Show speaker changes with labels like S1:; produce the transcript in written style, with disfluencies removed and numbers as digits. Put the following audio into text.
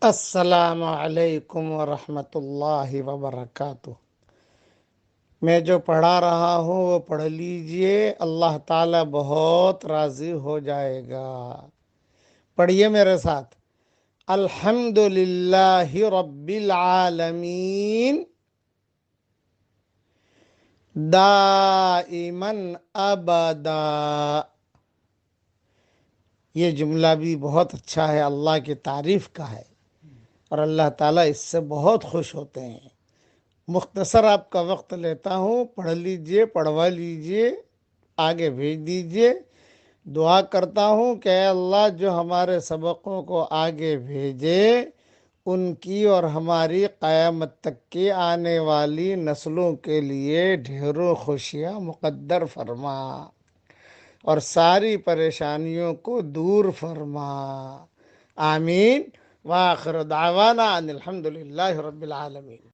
S1: السلام علیکم ورحمۃ اللہ وبرکاتہ۔ میں جو پڑھا رہا ہوں وہ پڑھ لیجئے، اللہ تعالیٰ بہت راضی ہو جائے گا۔ پڑھیے میرے ساتھ۔ الحمد للہ رب العالمین دائماً ابدا۔ یہ جملہ بھی بہت اچھا ہے، اللہ کی تعریف کا ہے اور اللہ تعالیٰ اس سے بہت خوش ہوتے ہیں۔ مختصر آپ کا وقت لیتا ہوں، پڑھ لیجئے، پڑھوا لیجئے، آگے بھیج دیجئے۔ دعا کرتا ہوں کہ اے اللہ جو ہمارے سبقوں کو آگے بھیجے ان کی اور ہماری قیامت تک کی آنے والی نسلوں کے لیے ڈھیروں خوشیاں مقدر فرما اور ساری پریشانیوں کو دور فرما۔ آمین۔ وآخر دعوانا ان الحمد للہ رب العالمین۔